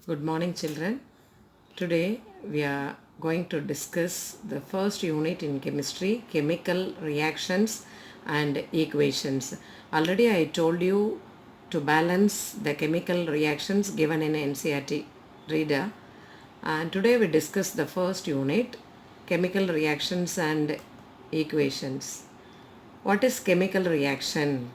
Good morning, children. Today we are going to discuss the first unit in chemistry, chemical reactions and equations. Already I told you to balance the chemical reactions given in NCERT reader. And today we discuss the first unit, chemical reactions and equations. What is chemical reaction?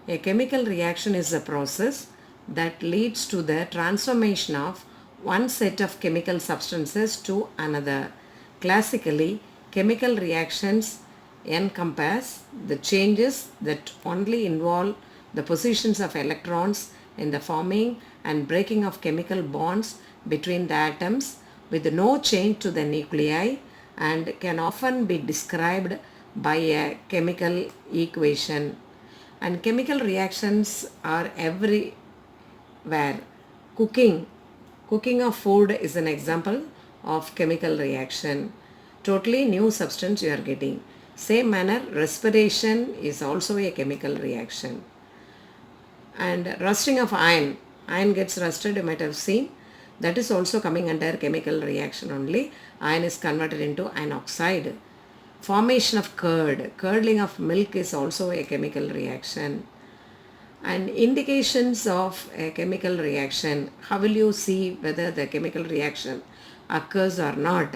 A chemical reaction is a process that leads to the transformation of one set of chemical substances to another. Classically, chemical reactions encompass the changes that only involve the positions of electrons in the forming and breaking of chemical bonds between the atoms with no change to the nuclei and can often be described by a chemical equation. And chemical reactions are everywhere. Cooking of food is an example of chemical reaction. Totally new substance you are getting. Same manner, respiration is also a chemical reaction. And rusting of iron gets rusted, you might have seen. That is also coming under chemical reaction only. Iron is converted into iron oxide. Formation of curdling of milk is also a chemical reaction. And indications of a chemical reaction, how will you see whether the chemical reaction occurs or not?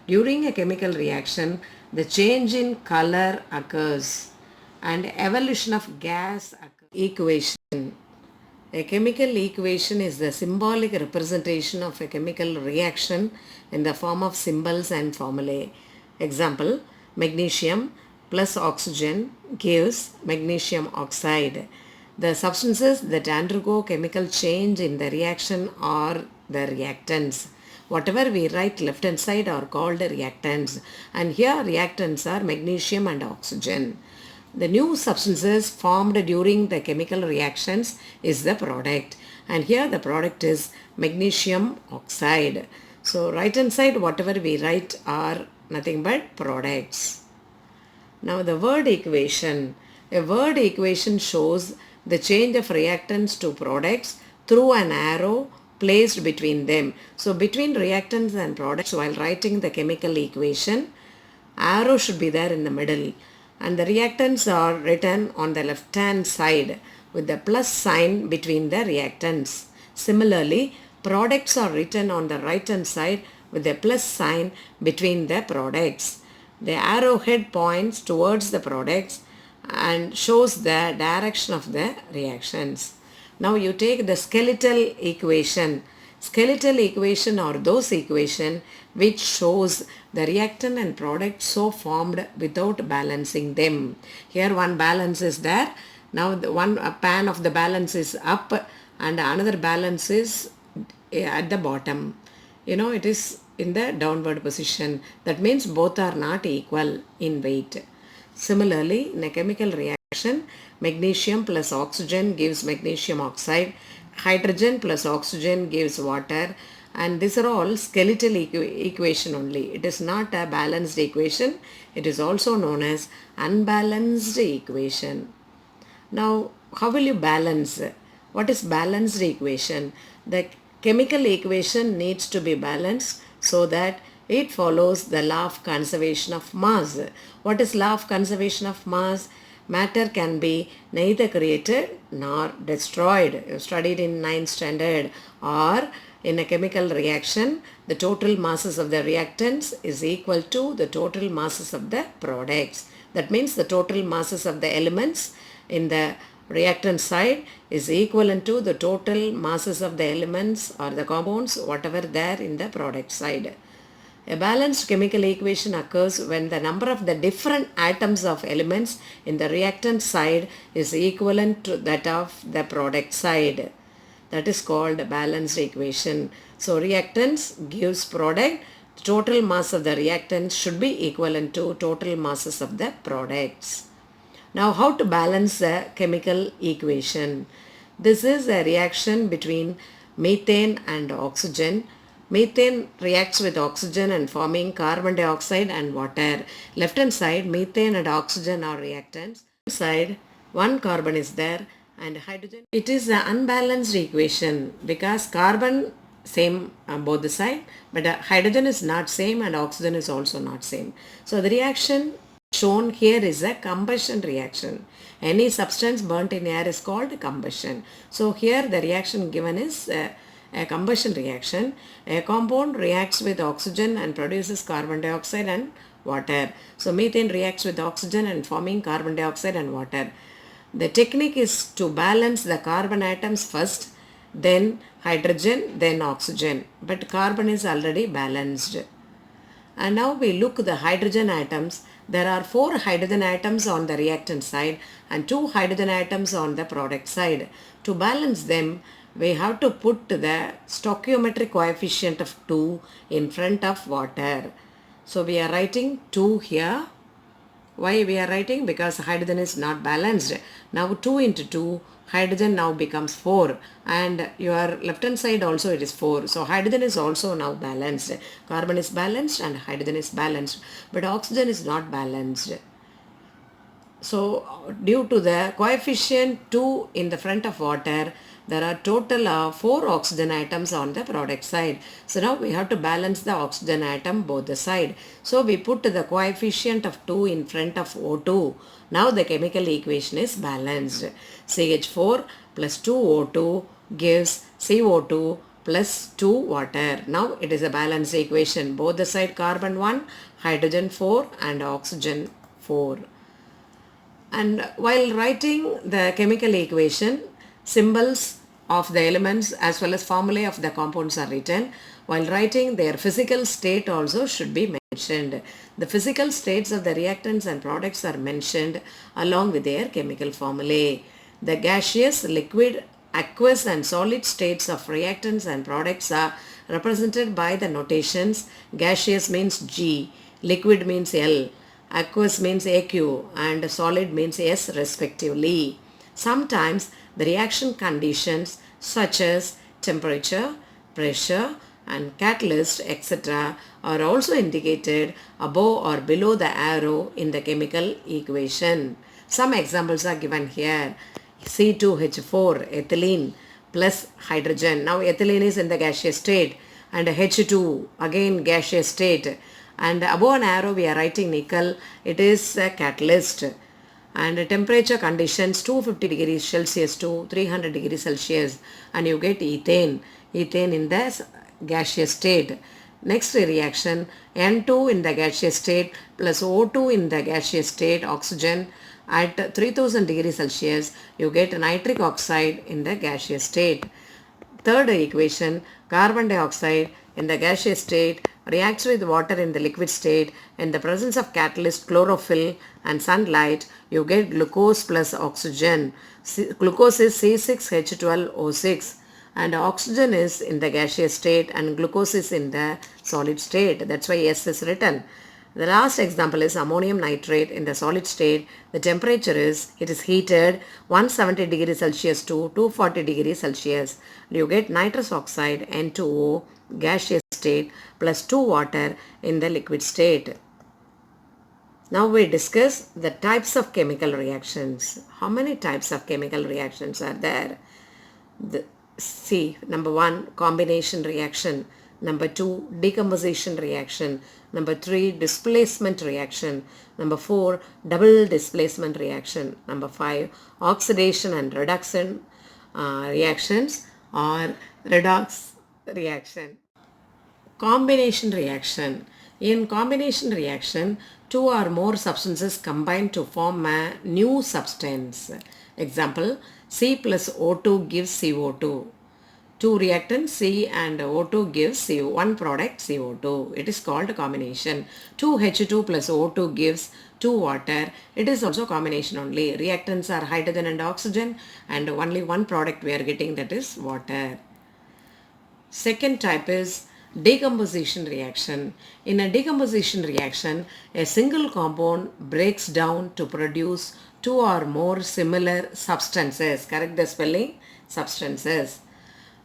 During a chemical reaction, the change in color occurs and evolution of gas occurs. Equation. A chemical equation is the symbolic representation of a chemical reaction in the form of symbols and formulae. Example, magnesium plus oxygen gives magnesium oxide. The substances that undergo chemical change in the reaction are the reactants. Whatever we write left hand side are called reactants, and here reactants are magnesium and oxygen. The new substances formed during the chemical reactions is the product, and here the product is magnesium oxide. So right hand side whatever we write are nothing but products. Now the word equation. A word equation shows the change of reactants to products through an arrow placed between them. So between reactants and products, while writing the chemical equation, arrow should be there in the middle, and the reactants are written on the left hand side with the plus sign between the reactants. Similarly, products are written on the right hand side with the plus sign between the products. The arrowhead points towards the products and shows the direction of the reactions. Now you take the skeletal equation. Skeletal equation are those equation which shows the reactant and product so formed without balancing them. Here one balance is there. Now the one pan of the balance is up and another balance is at the bottom. It is in the downward position. That means both are not equal in weight. Similarly, in a chemical reaction, magnesium plus oxygen gives magnesium oxide, hydrogen plus oxygen gives water, and these are all skeletal equation only. It is not a balanced equation. It is also known as unbalanced equation. Now, how will you balance? What is balanced equation? The chemical equation needs to be balanced so that it follows the law of conservation of mass. What is law of conservation of mass? Matter can be neither created nor destroyed. You studied in 9th standard. Or in a chemical reaction, the total masses of the reactants is equal to the total masses of the products. That means the total masses of the elements in the reactant side is equivalent to the total masses of the elements or the compounds whatever there in the product side. A balanced chemical equation occurs when the number of the different atoms of elements in the reactant side is equivalent to that of the product side. That is called a balanced equation. So reactants gives product. The total mass of the reactants should be equivalent to total masses of the products. Now how to balance the chemical equation? This is a reaction between methane and oxygen. Methane reacts with oxygen and forming carbon dioxide and water. Left hand side, methane and oxygen are reactants. Right side, one carbon is there and hydrogen. It is an unbalanced equation because carbon same on both the side, but hydrogen is not same and oxygen is also not same. So the reaction shown here is a combustion reaction. Any substance burnt in air is called combustion. So here the reaction given is a combustion reaction. A compound reacts with oxygen and produces carbon dioxide and water. So methane reacts with oxygen and forming carbon dioxide and water. The technique is to balance the carbon atoms first, then hydrogen, then oxygen. But carbon is already balanced. And now we look the hydrogen atoms. There are 4 hydrogen atoms on the reactant side and 2 hydrogen atoms on the product side. To balance them, we have to put the stoichiometric coefficient of 2 in front of water. So we are writing 2 here. Why we are writing? Because hydrogen is not balanced. Now 2 into 2, hydrogen now becomes 4, and your left hand side also it is 4. So hydrogen is also now balanced. Carbon is balanced and hydrogen is balanced, but oxygen is not balanced. So due to the coefficient 2 in the front of water, there are total of 4 oxygen atoms on the product side. So now we have to balance the oxygen atom both the side. So we put the coefficient of 2 in front of O2. Now the chemical equation is balanced. CH4 plus 2O2 gives CO2 plus 2 water. Now it is a balanced equation. Both the side carbon 1, hydrogen 4 and oxygen 4. And while writing the chemical equation, symbols of the elements as well as formulae of the compounds are written. While writing, their physical state also should be mentioned. The physical states of the reactants and products are mentioned along with their chemical formulae. The gaseous, liquid, aqueous and solid states of reactants and products are represented by the notations. Gaseous means G, liquid means L, aqueous means AQ and solid means S respectively. Sometimes the reaction conditions such as temperature, pressure and catalyst etc. are also indicated above or below the arrow in the chemical equation. Some examples are given here. C2H4 ethylene plus hydrogen. Now ethylene is in the gaseous state and H2 again gaseous state, and above an arrow we are writing nickel, it is a catalyst. And temperature conditions 250 degrees Celsius to 300 degrees Celsius, and you get ethane in the gaseous state. Next reaction, N2 in the gaseous state plus O2 in the gaseous state, oxygen at 3000 degrees Celsius, you get nitric oxide in the gaseous state. Third equation, carbon dioxide in the gaseous state reacts with water in the liquid state. In the presence of catalyst, chlorophyll and sunlight, you get glucose plus oxygen. Glucose is C6H12O6 and oxygen is in the gaseous state and glucose is in the solid state. That's why S is written. The last example is ammonium nitrate in the solid state. The temperature is, it is heated 170 degrees Celsius to 240 degrees Celsius. You get nitrous oxide N2O gaseous state plus 2 water in the liquid state. Now we discuss the types of chemical reactions. How many types of chemical reactions are there? Number 1, combination reaction. Number 2, decomposition reaction. Number 3, displacement reaction. Number 4, double displacement reaction. Number 5, oxidation and reduction reactions or redox reaction. Combination reaction. In combination reaction, 2 or more substances combine to form a new substance. Example, C plus O2 gives CO2. 2 reactants C and O2 gives CO, one product CO2. It is called combination. 2H2 plus O2 gives 2 water. It is also combination only. Reactants are hydrogen and oxygen and only one product we are getting, that is water. Second type is decomposition reaction. In a decomposition reaction, a single compound breaks down to produce 2 or more similar substances. Correct the spelling? Substances.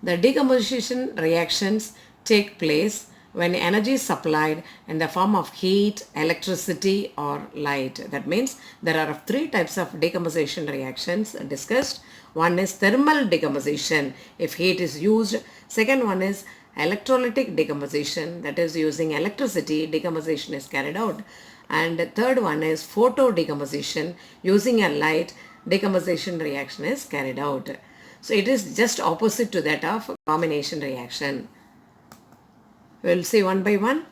The decomposition reactions take place when energy is supplied in the form of heat, electricity or light. That means there are 3 types of decomposition reactions discussed. One is thermal decomposition if heat is used. Second one is electrolytic decomposition, that is using electricity, decomposition is carried out. And the third one is photo decomposition, using a light, decomposition reaction is carried out. So it is just opposite to that of combination reaction. We'll see one by one.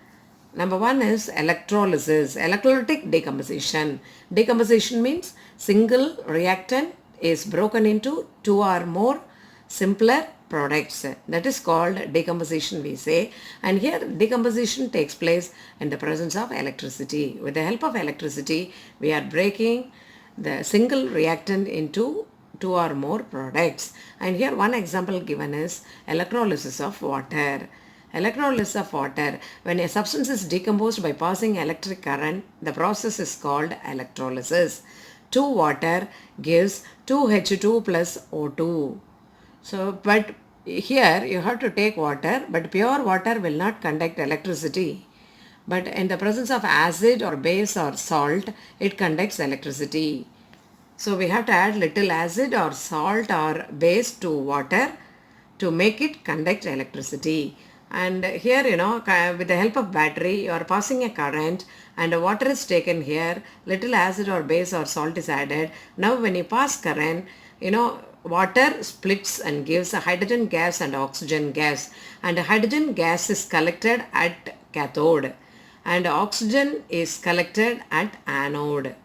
Number one is electrolysis, electrolytic decomposition. Decomposition means single reactant is broken into two or more simpler products. That is called decomposition, we say. And here decomposition takes place in the presence of electricity. With the help of electricity, we are breaking the single reactant into two or more products. And here one example given is electrolysis of water. Electrolysis of water. When a substance is decomposed by passing electric current, the process is called electrolysis. 2 water gives 2H2 plus O2. So, but here you have to take water, but pure water will not conduct electricity. But in the presence of acid or base or salt, it conducts electricity. So we have to add little acid or salt or base to water to make it conduct electricity. And here, with the help of battery, you are passing a current and water is taken here, little acid or base or salt is added. Now when you pass current, water splits and gives a hydrogen gas and oxygen gas. And hydrogen gas is collected at cathode and oxygen is collected at anode.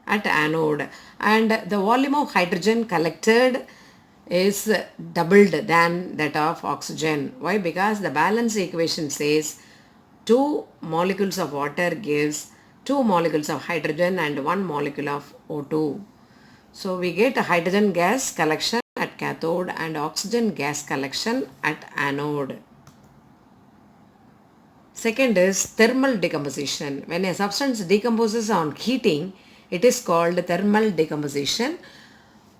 And the volume of hydrogen collected is doubled than that of oxygen. Why? Because the balance equation says 2 molecules of water gives 2 molecules of hydrogen and 1 molecule of O2. So we get a hydrogen gas collection at cathode and oxygen gas collection at anode. Second is thermal decomposition. When a substance decomposes on heating, it is called thermal decomposition.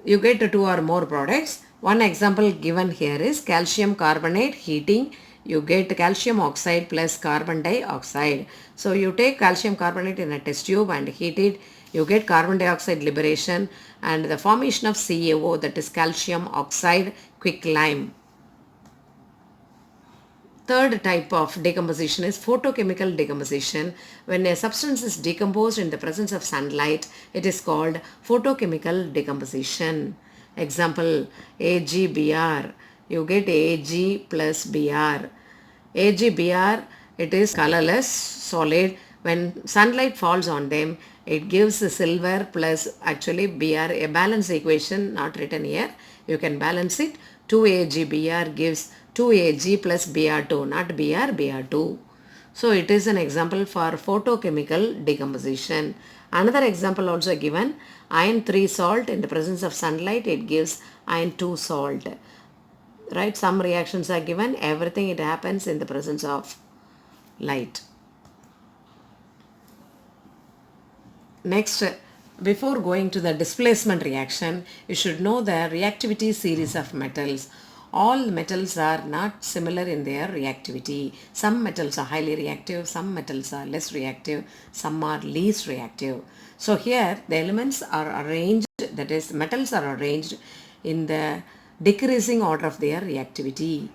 You get 2 or more products. One example given here is calcium carbonate heating. You get calcium oxide plus carbon dioxide. So you take calcium carbonate in a test tube and heat it. You get carbon dioxide liberation and the formation of CaO, that is calcium oxide quicklime. Third type of decomposition is photochemical decomposition. When a substance is decomposed in the presence of sunlight, it is called photochemical decomposition. Example, AgBr. You get Ag plus Br. AgBr, it is colorless solid. When sunlight falls on them, it gives silver plus actually Br, a balance equation not written here. You can balance it. 2AgBr gives 2Ag plus Br2, not Br, Br2. So it is an example for photochemical decomposition. Another example also given, iron 3 salt in the presence of sunlight, it gives iron 2 salt. Right, some reactions are given, everything it happens in the presence of light. Next, before going to the displacement reaction, you should know the reactivity series of metals. All metals are not similar in their reactivity. Some metals are highly reactive, some metals are less reactive, some are least reactive. So here the elements are arranged, that is metals are arranged in the decreasing order of their reactivity.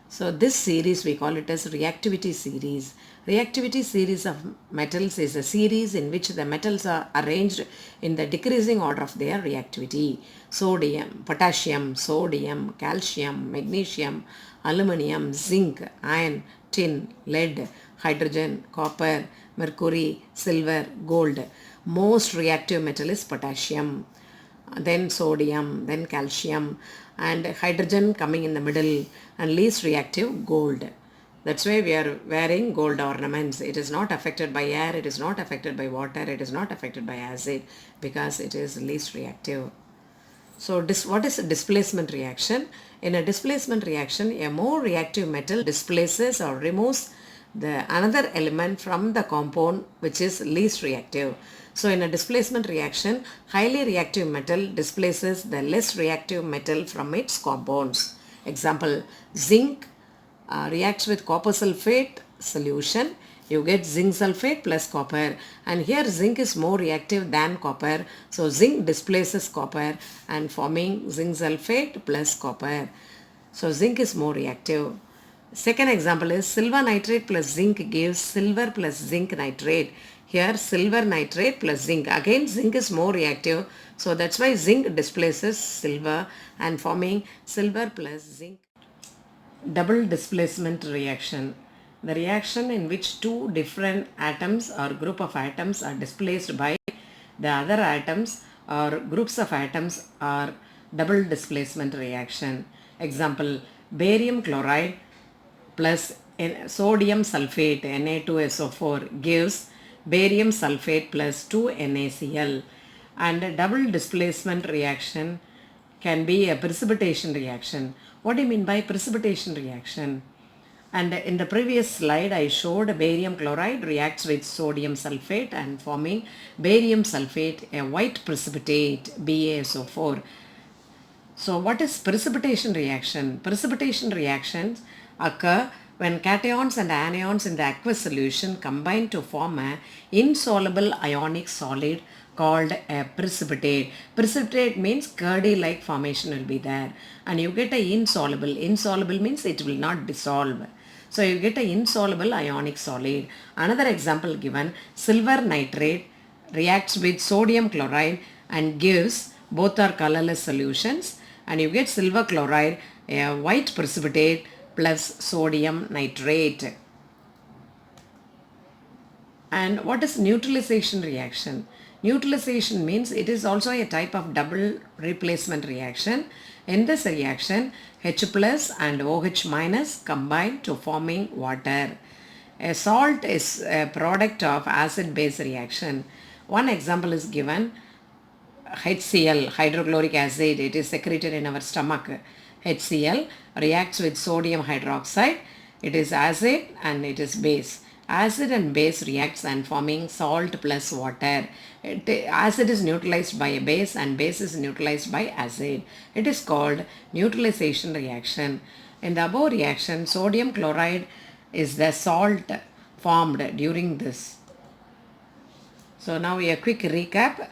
So this series we call it as reactivity series. Reactivity series of metals is a series in which the metals are arranged in the decreasing order of their reactivity. Sodium, potassium, sodium, calcium, magnesium, aluminum, zinc, iron, tin, lead, hydrogen, copper, mercury, silver, gold. Most reactive metal is potassium, then sodium, then calcium, and hydrogen coming in the middle, and least reactive gold. That's why we are wearing gold ornaments. It is not affected by air, it is not affected by water, it is not affected by acid because it is least reactive. So what is a displacement reaction? In a displacement reaction, a more reactive metal displaces or removes the another element from the compound which is least reactive. So in a displacement reaction, highly reactive metal displaces the less reactive metal from its compounds. Example, zinc reacts with copper sulfate solution. You get zinc sulfate plus copper, and here zinc is more reactive than copper, so zinc displaces copper and forming zinc sulfate plus copper. So zinc is more reactive. Second example is silver nitrate plus zinc gives silver plus zinc nitrate. Here silver nitrate plus zinc. Again zinc is more reactive. So that's why zinc displaces silver and forming silver plus zinc. Double displacement reaction. The reaction in which two different atoms or group of atoms are displaced by the other atoms or groups of atoms are double displacement reaction. Example, barium chloride plus sodium sulfate Na2SO4 gives barium sulfate plus 2NaCl, and a double displacement reaction can be a precipitation reaction. What do you mean by precipitation reaction? And in the previous slide I showed barium chloride reacts with sodium sulfate and forming barium sulfate, a white precipitate, BaSO4. So what is precipitation reaction? Precipitation reactions occur when cations and anions in the aqueous solution combine to form an insoluble ionic solid called a precipitate. Precipitate means curdy-like formation will be there, and you get a insoluble. Insoluble means it will not dissolve. So you get an insoluble ionic solid. Another example given, silver nitrate reacts with sodium chloride and gives, both are colorless solutions, and you get silver chloride, a white precipitate plus sodium nitrate. And what is neutralization reaction? Neutralization means it is also a type of double replacement reaction. In this reaction, H plus and OH minus combine to forming water. A salt is a product of acid-base reaction. One example is given, HCl, hydrochloric acid, it is secreted in our stomach. HCl reacts with sodium hydroxide. It is acid and it is base. Acid and base reacts and forming salt plus water. Acid is neutralized by a base and base is neutralized by acid. It is called neutralization reaction. In the above reaction, sodium chloride is the salt formed during this. So now a quick recap.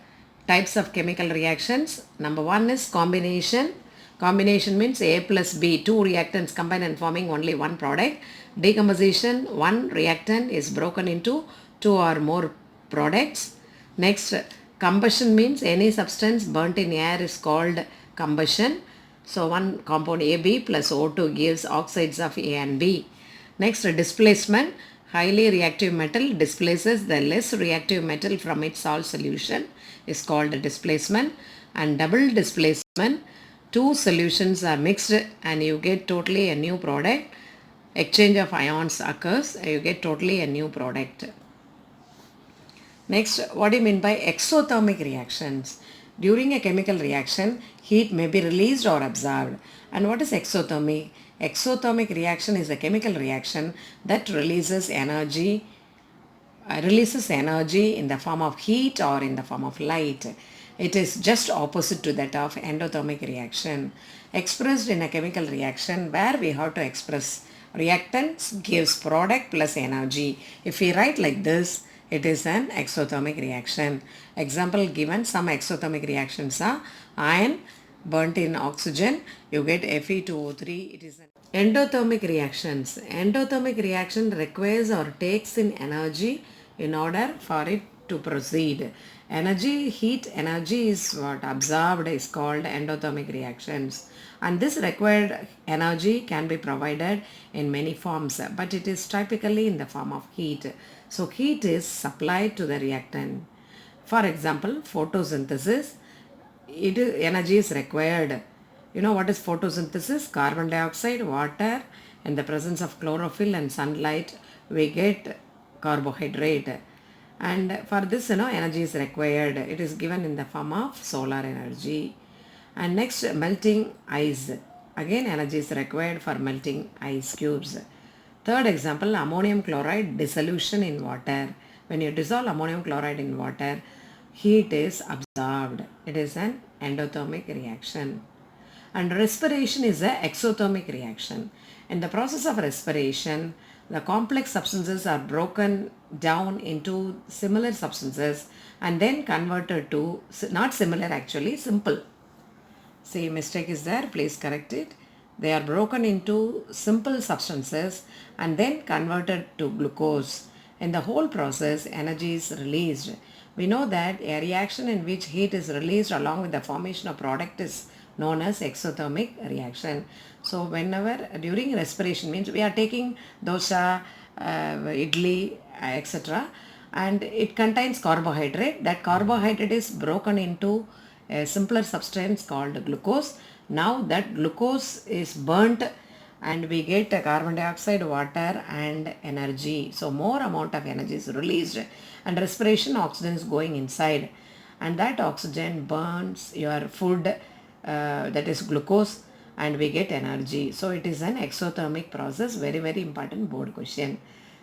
Types of chemical reactions. Number one is combination. Combination means A plus B, two reactants combine and forming only one product. Decomposition, one reactant is broken into two or more products. Next, combustion means any substance burnt in air is called combustion. So one compound AB plus O2 gives oxides of A and B. Next, displacement. Highly reactive metal displaces the less reactive metal from its salt solution is called displacement. And double displacement, two solutions are mixed and you get totally a new product. Exchange of ions occurs, you get totally a new product. Next, what do you mean by exothermic reactions? During a chemical reaction, heat may be released or absorbed. And what is exothermic? Exothermic reaction is a chemical reaction that releases energy in the form of heat or in the form of light. It is just opposite to that of endothermic reaction. Expressed in a chemical reaction where we have to express reactants gives product plus energy. If we write like this, it is an exothermic reaction. Example given, some exothermic reactions are iron burnt in oxygen, you get Fe2O3. It is an endothermic reactions. Endothermic reaction requires or takes in energy in order for it to proceed. Energy, heat energy is what absorbed is called endothermic reactions. And this required energy can be provided in many forms, but it is typically in the form of heat. So heat is supplied to the reactant. For example, photosynthesis, energy is required. You know what is photosynthesis? Carbon dioxide, water, in the presence of chlorophyll and sunlight, we get carbohydrate. And for this, energy is required. It is given in the form of solar energy. And next, melting ice. Again, energy is required for melting ice cubes. Third example, ammonium chloride dissolution in water. When you dissolve ammonium chloride in water, heat is absorbed. It is an endothermic reaction. And respiration is an exothermic reaction. In the process of respiration, the complex substances are broken down into similar substances and then converted to, not similar actually, simple. See, mistake is there, please correct it. They are broken into simple substances and then converted to glucose. In the whole process, energy is released. We know that a reaction in which heat is released along with the formation of product is known as exothermic reaction. So whenever during respiration means we are taking dosa, idli, etc., and it contains carbohydrate. That carbohydrate is broken into a simpler substance called glucose. Now that glucose is burnt and we get carbon dioxide, water and energy. So more amount of energy is released and respiration oxygen is going inside, and that oxygen burns your food, that is glucose, and we get energy. So it is an exothermic process. Very, very important board question.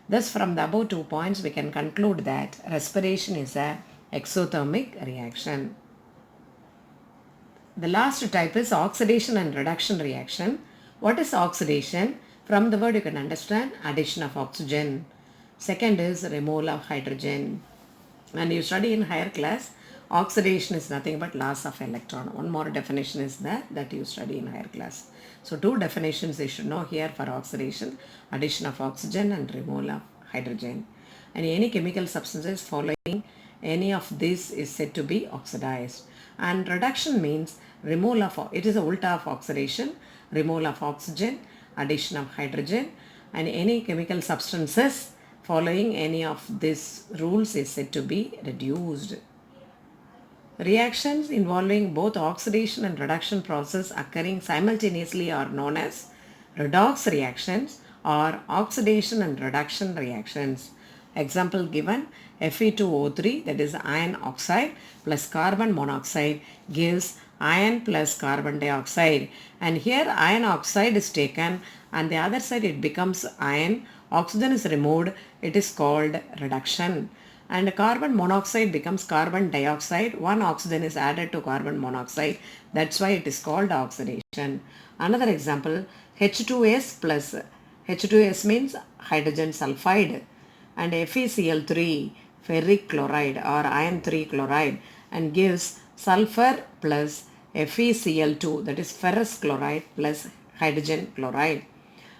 Thus from the above 2 points we can conclude that respiration is a exothermic reaction. The last type is oxidation and reduction reaction. What is oxidation? From the word you can understand addition of oxygen. Second is removal of hydrogen. When you study in higher class, oxidation is nothing but loss of electron. One more definition is that you study in higher class. So two definitions you should know here for oxidation: addition of oxygen and removal of hydrogen. And any chemical substances following any of this is said to be oxidized. And reduction means removal of, it is a ulta of oxidation, removal of oxygen, addition of hydrogen, and any chemical substances following any of these rules is said to be reduced. Reactions involving both oxidation and reduction process occurring simultaneously are known as redox reactions or oxidation and reduction reactions. Example given: Fe2O3, that is iron oxide plus carbon monoxide, gives iron plus carbon dioxide. And here iron oxide is taken and the other side it becomes iron. Oxygen is removed. It is called reduction. And carbon monoxide becomes carbon dioxide. One oxygen is added to carbon monoxide. That's why it is called oxidation. Another example: H2S plus, H2S means hydrogen sulfide, and FeCl3, ferric chloride or iron 3 chloride, and gives sulfur plus FeCl2, that is ferrous chloride plus hydrogen chloride.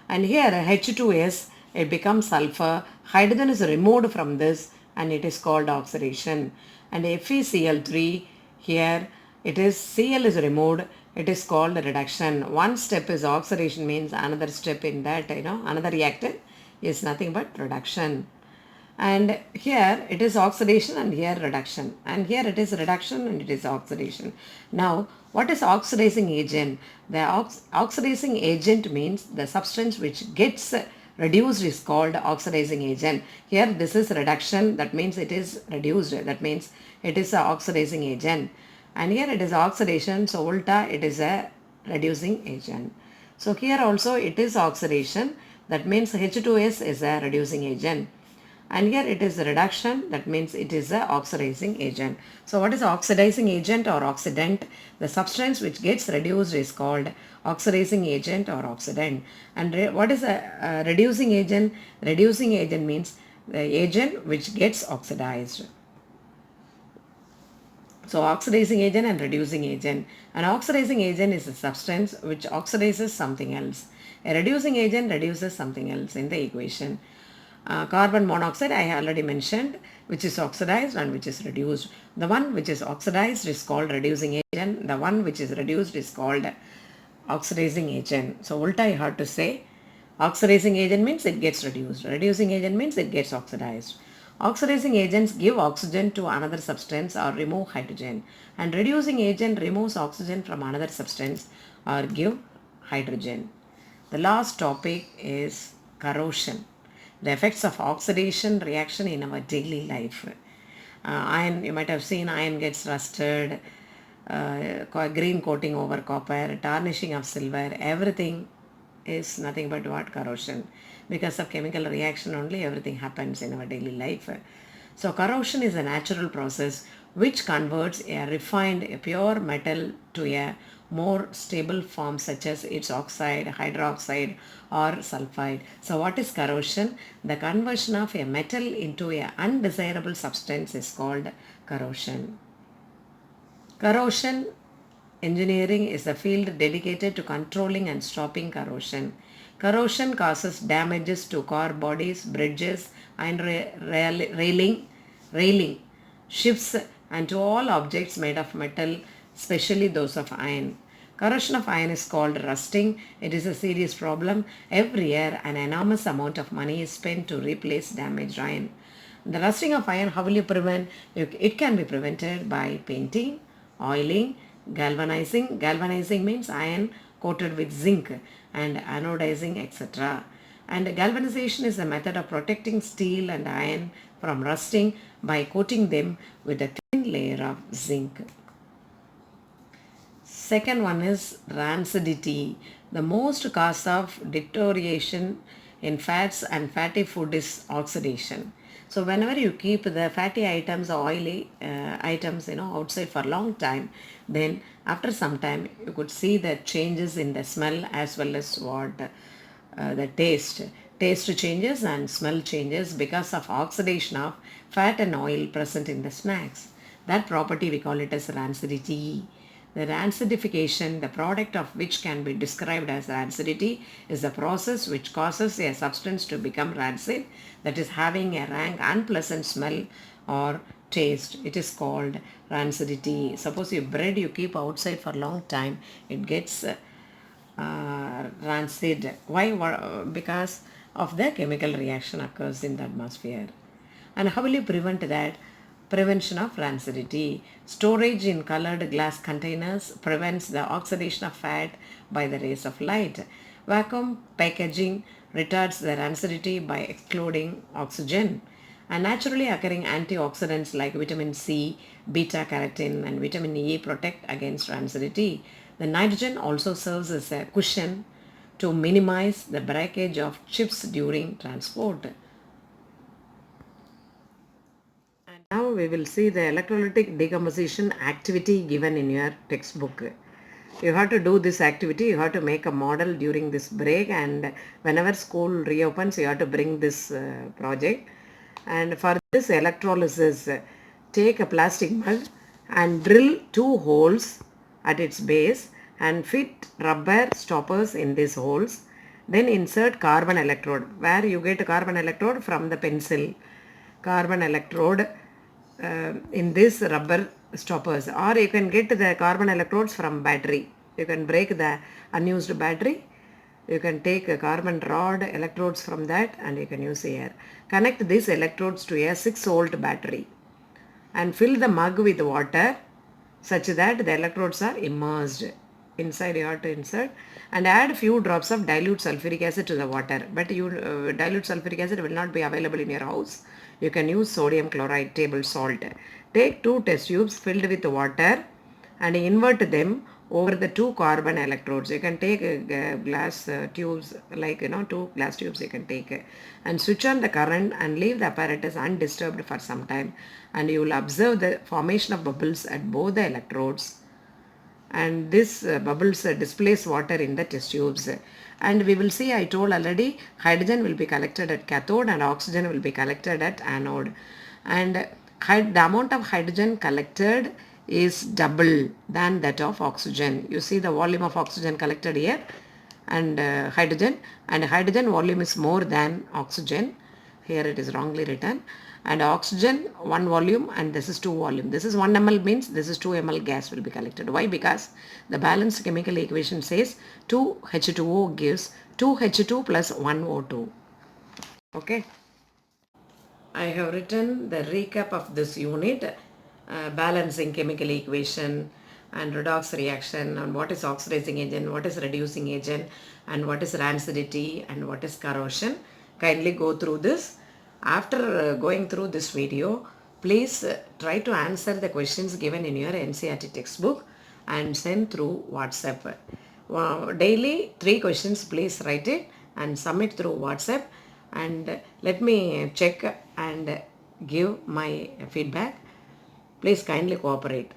And here H2S, it becomes sulfur, hydrogen is removed from this and it is called oxidation. And FeCl3, here it is Cl is removed, it is called reduction. One step is oxidation, means another step in that, another reactant is nothing but reduction. And here it is oxidation and here reduction, and here it is reduction and it is oxidation. Now what is oxidizing agent? The oxidizing agent means the substance which gets reduced is called oxidizing agent. Here this is reduction, that means it is reduced, that means it is a oxidizing agent. And here it is oxidation, so ulta it is a reducing agent. So here also it is oxidation, that means H2S is a reducing agent. And here it is a reduction, that means it is a oxidizing agent. So what is oxidizing agent or oxidant? The substance which gets reduced is called oxidizing agent or oxidant. And what is a reducing agent? Reducing agent means the agent which gets oxidized. So oxidizing agent and reducing agent. An oxidizing agent is a substance which oxidizes something else. A reducing agent reduces something else in the equation. Carbon monoxide I already mentioned, which is oxidized and which is reduced. The one which is oxidized is called reducing agent. The one which is reduced is called oxidizing agent. So ulta you have to say, oxidizing agent means it gets reduced. Reducing agent means it gets oxidized. Oxidizing agents give oxygen to another substance or remove hydrogen. And reducing agent removes oxygen from another substance or give hydrogen. The last topic is corrosion. The effects of oxidation reaction in our daily life. Iron, you might have seen iron gets rusted, green coating over copper, tarnishing of silver, everything is nothing but what? Corrosion. Because of chemical reaction only everything happens in our daily life. So corrosion is a natural process which converts a refined, a pure metal to a more stable form such as its oxide, hydroxide or sulfide. So what is corrosion? The conversion of a metal into an undesirable substance is called corrosion. Corrosion engineering is a field dedicated to controlling and stopping corrosion. Corrosion causes damages to car bodies, bridges, and railing, ships, and to all objects made of metal, especially those of iron. Corrosion of iron is called rusting. It is a serious problem. Every year, an enormous amount of money is spent to replace damaged iron. The rusting of iron, how will you prevent? It can be prevented by painting, oiling, galvanizing. Galvanizing means iron coated with zinc, and anodizing, etc. And galvanization is a method of protecting steel and iron from rusting by coating them with a thin layer of zinc. Second one is rancidity. The most cause of deterioration in fats and fatty food is oxidation. So whenever you keep the fatty items or oily items outside for a long time, then after some time you could see the changes in the smell as well as the taste. Taste changes and smell changes because of oxidation of fat and oil present in the snacks. That property we call it as rancidity. The rancidification, the product of which can be described as rancidity, is the process which causes a substance to become rancid, that is having a rank, unpleasant smell or taste. It is called rancidity. Suppose your bread you keep outside for a long time, it gets rancid. Why? Because of the chemical reaction occurs in the atmosphere. And how will you prevent that? Prevention of rancidity. Storage in colored glass containers prevents the oxidation of fat by the rays of light. Vacuum packaging retards the rancidity by excluding oxygen. And naturally occurring antioxidants like vitamin C, beta carotene, and vitamin E protect against rancidity. The nitrogen also serves as a cushion to minimize the breakage of chips during transport. And now we will see the electrolytic decomposition activity given in your textbook. You have to do this activity, you have to make a model during this break, and whenever school reopens you have to bring this project. And for this electrolysis, take a plastic mug and drill 2 holes at its base and fit rubber stoppers in these holes. Then insert carbon electrode. Where you get a carbon electrode? From the pencil. Carbon electrode in this rubber stoppers, or you can get the carbon electrodes from battery. You can break the unused battery. You can take a carbon rod electrodes from that and you can use here. Connect these electrodes to a 6-volt battery and fill the mug with water such that the electrodes are immersed. Inside you have to insert and add few drops of dilute sulfuric acid to the water. But dilute sulfuric acid will not be available in your house. You can use sodium chloride, table salt. Take 2 test tubes filled with water and invert them over the 2 carbon electrodes. You can take glass tubes, like 2 glass tubes you can take and switch on the current and leave the apparatus undisturbed for some time, and you will observe the formation of bubbles at both the electrodes, and this bubbles displace water in the test tubes. And we will see, I told already, hydrogen will be collected at cathode and oxygen will be collected at anode, and the amount of hydrogen collected is double than that of oxygen. You see the volume of oxygen collected here and hydrogen volume is more than oxygen. Here it is wrongly written. And oxygen 1 volume and this is 2 volume. This is 1 ml means this is 2 ml gas will be collected. Why? Because the balanced chemical equation says 2H2O gives 2H2 plus 1 O2. Okay. I have written the recap of this unit, balancing chemical equation and redox reaction, and what is oxidizing agent, what is reducing agent, and what is rancidity, and what is corrosion. Kindly go through this. After going through this video, please try to answer the questions given in your NCERT textbook and send through WhatsApp. Daily 3 questions, please write it and submit through WhatsApp, and let me check and give my feedback. Please kindly cooperate.